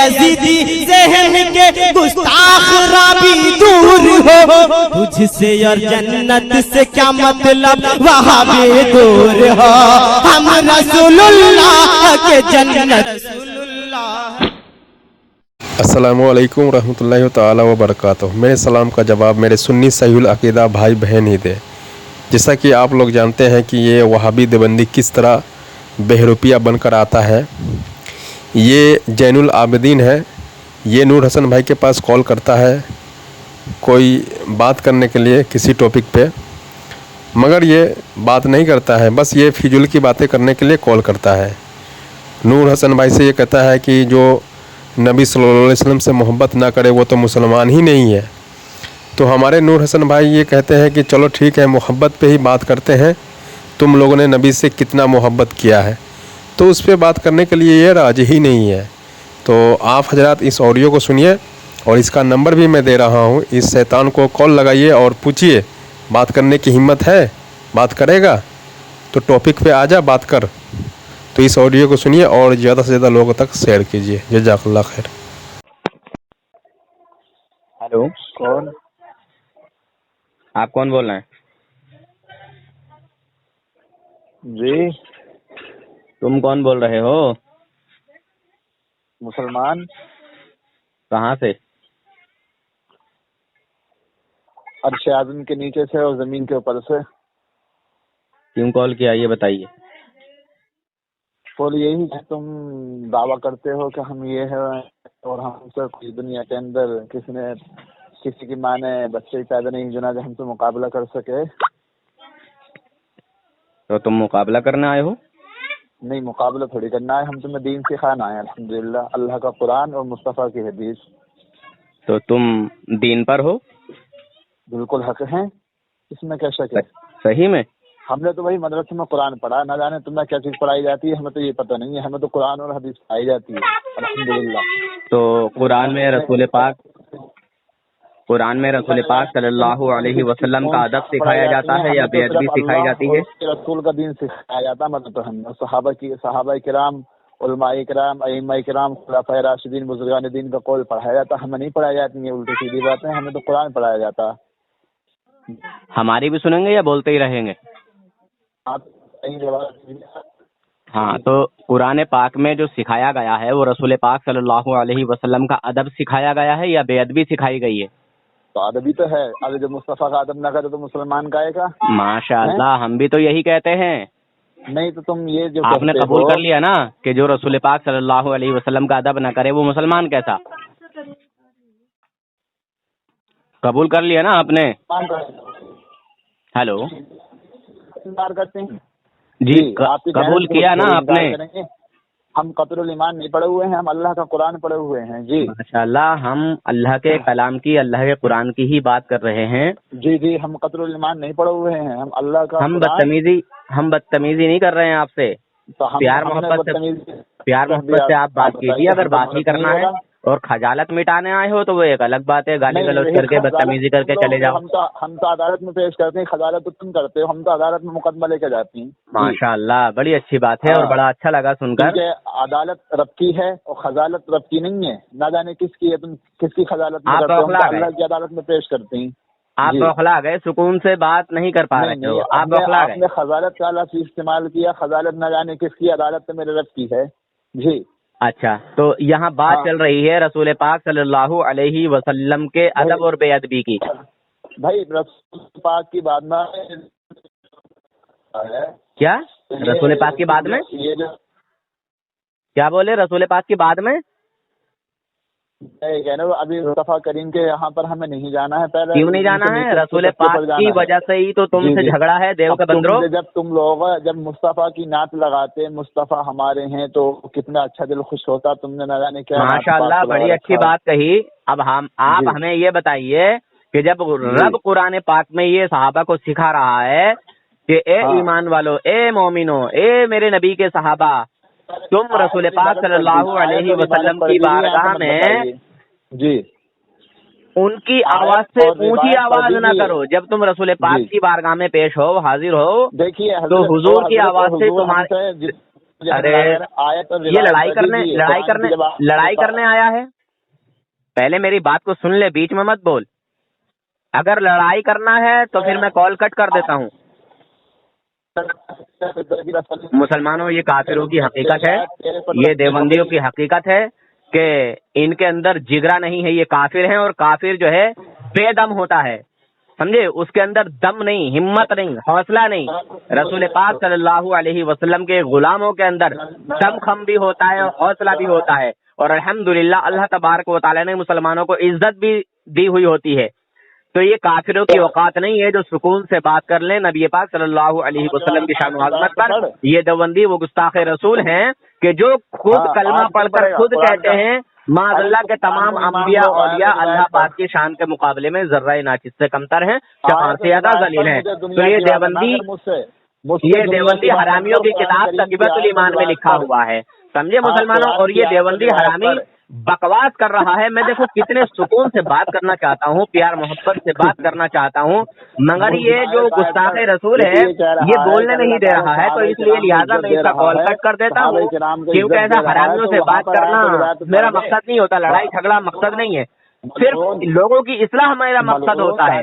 یزیدی ذہن کے گستاخ رابی دور ہو، تجھ سے اور جنت سے کیا مطلب وہاں بھی دور ہو، ہم رسول اللہ کے جنت۔ السلام علیکم ورحمۃ اللہ تعالی وبرکاتہ۔ میرے سلام کا جواب میرے سنی صحیح العقیدہ بھائی بہن ہی دے۔ جیسا کہ آپ لوگ جانتے ہیں کہ یہ وہابی دیوبندی کس طرح بہروپیہ بن کر آتا ہے۔ یہ زین العابدین ہے، یہ نور حسن بھائی کے پاس کال کرتا ہے کوئی بات کرنے کے لیے کسی ٹاپک پہ، مگر یہ بات نہیں کرتا ہے، بس یہ فضول کی باتیں کرنے کے لیے کال کرتا ہے۔ نور حسن بھائی سے یہ کہتا ہے کہ جو نبی صلی اللہ علیہ وسلم سے محبت نہ کرے وہ تو مسلمان ہی نہیں ہے۔ تو ہمارے نور حسن بھائی یہ کہتے ہیں کہ چلو ٹھیک ہے، محبت پہ ہی بات کرتے ہیں، تم لوگوں نے نبی سے کتنا محبت کیا ہے، تو اس پہ بات کرنے کے لیے یہ راضی ہی نہیں ہے۔ تو آپ حضرات اس آڈیو کو سنیے، اور اس کا نمبر بھی میں دے رہا ہوں، اس شیطان کو کال لگائیے اور پوچھیے بات کرنے کی ہمت ہے، بات کرے گا تو ٹاپک پہ آ جا بات کر۔ تو اس آڈیو کو سنیے اور زیادہ سے زیادہ لوگوں تک شیئر کیجیے۔ جزاک اللہ خیر۔ ہیلو، کون؟ آپ کون بول رہے ہیں؟ جی تم کون بول رہے ہو؟ مسلمان۔ کہاں سے؟ عرش اعظم کے نیچے سے اور زمین کے اوپر سے۔ کیوں کال کیا یہ بتائیے۔ بول یہی کہ تم دعویٰ کرتے ہو کہ ہم یہ ہے، اور ہم سے کوئی دنیا کے اندر کسی کی ماں نے بچے پیدا نہیں جنا کہ ہم سے مقابلہ کر سکے۔ تو تم مقابلہ کرنے آئے ہو؟ نہیں، مقابلہ تھوڑی کرنا ہے، ہم تمہیں دین سکھانا ہے الحمدللہ، اللہ کا قرآن اور مصطفیٰ کی حدیث۔ تو تم دین پر ہو؟ بالکل حق ہیں، اس میں کیا شک ہے؟ صحیح میں؟ ہم نے تو وہی مدرسے میں قرآن پڑھا، نہ جانے تمہیں کیا چیز پڑھائی جاتی ہے، ہمیں تو یہ پتہ نہیں ہے، ہمیں تو قرآن اور حدیث پڑھائی جاتی ہے الحمدللہ۔ تو قرآن میں رسول پاک صلی اللہ علیہ وسلم کا ادب سکھایا جاتا ہے یا بے ادبی سکھائی جاتی ہے؟ رسول کا دین سکھایا جاتا ہے، مطلب ہم صحابہ کرام، علماء کرام، ائمہ کرام، خلفائے راشدین، بزرگان دین کا قول پڑھایا جاتا ہے، ہمیں نہیں پڑھایا جاتی ہیں الٹی سیدھی باتیں، ہمیں تو قرآن پڑھایا جاتا ہے۔ ہماری بھی سنیں گے یا بولتے ہی رہیں گے؟ آپ صحیح جواب۔ ہاں، تو قرآن پاک میں جو سکھایا گیا ہے وہ رسول پاک صلی اللہ علیہ وسلم کا ادب سکھایا گیا ہے یا بے ادبی سکھائی گئی ہے؟ تو ادبی تو ہے، اگر جب مصطفیٰ کا ادب نہ کرے تو مسلمان کا ہے کا؟ ماشاء اللہ، ہم بھی تو یہی کہتے ہیں۔ نہیں تو تم یہ جو آپ نے قبول کر لیا نا کہ جو رسول پاک صلی اللہ علیہ وسلم کا ادب نہ کرے وہ مسلمان کیسا؟ قبول کر لیا نا آپ نے؟ ہیلو کرتے ہیں جی، قبول کیا نا آپ نے؟ ہم قطر الایمان نہیں پڑھے ہوئے ہیں، ہم اللہ کا قرآن پڑھے ہوئے ہیں۔ جی ماشاء اللہ، ہم اللہ کے کلام کی، اللہ کے قرآن کی ہی بات کر رہے ہیں۔ جی ہم قطر الایمان نہیں پڑھے ہوئے ہیں، ہم اللہ کا ہم بدتمیزی نہیں کر رہے ہیں آپ سے، پیار محبت سے آپ بات کیجیے۔ اگر بات ہی کرنا ہے اور خجالت مٹانے آئے ہو تو وہ ایک الگ بات ہے، گالی گلوچ کر کے بدتمیزی کر کے چلے جاؤ۔ ہم تو عدالت میں پیش کرتے ہیں، خجالت تو تم کرتے ہو، ہم تو عدالت میں مقدمہ لے کے جاتے ہیں۔ ماشاء اللہ، بڑی اچھی بات ہے اور بڑا اچھا لگا سن کر۔ عدالت رب کی ہے اور خجالت رب کی نہیں ہے، نہ جانے کس کی ہے، تم کس کی خجالت میں کرتے ہو، ہم تو اللہ کی عدالت میں پیش کرتے ہیں۔ آپ بوکھلا گئے، سکون سے بات نہیں کر پا رہے ہو، آپ بوکھلا گئے۔ آپ نے خجالت کا لفظ استعمال کیا، خجالت نہ جانے کس کی، عدالت تو میرے رب کی ہے۔ جی اچھا، تو یہاں بات چل رہی ہے رسول پاک صلی اللہ علیہ وسلم کے ادب اور بے ادبی کی۔ بھائی رسول پاک کی بات میں کیا رسول پاک کی بات میں کیا بولے؟ رسول پاک کی بات میں ابھی مصطفیٰ کریم کے یہاں پر ہمیں نہیں جانا ہے۔ پہلے کیوں نہیں جانا ہے؟ رسول پاک کی وجہ سے ہی تو تم سے جھگڑا ہے دیو کے بندرو۔ جب تم لوگ جب مصطفیٰ کی نعت لگاتے، مصطفیٰ ہمارے ہیں، تو کتنا اچھا دل خوش ہوتا، تم نے نہ جانے کیا۔ ماشاء اللہ، بڑی اچھی بات کہی۔ اب آپ ہمیں یہ بتائیے کہ جب رب قرآن پاک میں یہ صحابہ کو سکھا رہا ہے کہ اے ایمان والو، اے مومنو، اے میرے نبی کے صحابہ، تم رسول پاک صلی اللہ علیہ وسلم کی بارگاہ میں جی ان کی آواز سے اونچی آواز نہ کرو۔ جب تم رسول پاک کی بارگاہ میں پیش ہو، حاضر ہو، دیکھیے تو حضور کی آواز سے تمہارے ارے یہ لڑائی کرنے آیا ہے؟ پہلے میری بات کو سن لے، بیچ میں مت بول. اگر لڑائی کرنا ہے تو پھر میں کال کٹ کر دیتا ہوں. مسلمانوں، یہ کافروں کی حقیقت ہے، یہ دیوبندیوں کی حقیقت ہے کہ ان کے اندر جگرا نہیں ہے. یہ کافر ہیں، اور کافر جو ہے بے دم ہوتا ہے، سمجھے؟ اس کے اندر دم نہیں، ہمت نہیں، حوصلہ نہیں. رسول پاک صلی اللہ علیہ وسلم کے غلاموں کے اندر دم خم بھی ہوتا ہے اور حوصلہ بھی ہوتا ہے. اور الحمدللہ اللہ تبارک و تعالی نے مسلمانوں کو عزت بھی دی ہوئی ہوتی ہے. تو یہ کافروں کی اوقات نہیں ہے جو سکون سے بات کر لیں نبی پاک صلی اللہ علیہ وسلم کی شان و عظمت پر. یہ دیوبندی وہ گستاخ رسول ہیں کہ جو خود کلمہ پڑھ کر خود کہتے ہیں معاذ اللہ کے تمام انبیاء اولیاء اللہ پاک کی شان کے مقابلے میں ذرہ ناچز سے کمتر ہیں، شفاعت سے زیادہ ذلیل ہیں. تو یہ دیوبندی حرامیوں کی کتاب تقیبۃ الایمان میں لکھا ہوا ہے، سمجھے مسلمانوں؟ اور یہ دیوبندی حرامی بکواس کر رہا ہے. میں دیکھو کتنے سکون سے بات کرنا چاہتا ہوں، پیار محبت سے بات کرنا چاہتا ہوں، مگر یہ جو گستاخ رسول ہے یہ بولنے نہیں دے رہا ہے. تو اس لیے لہٰذا میں اس کا کال کٹ کر دیتا ہوں، کیونکہ ایسا حرامیوں سے بات کرنا میرا مقصد نہیں ہوتا. لڑائی جھگڑا مقصد نہیں ہے، صرف لوگوں کی اصلاح میرا مقصد ہوتا ہے.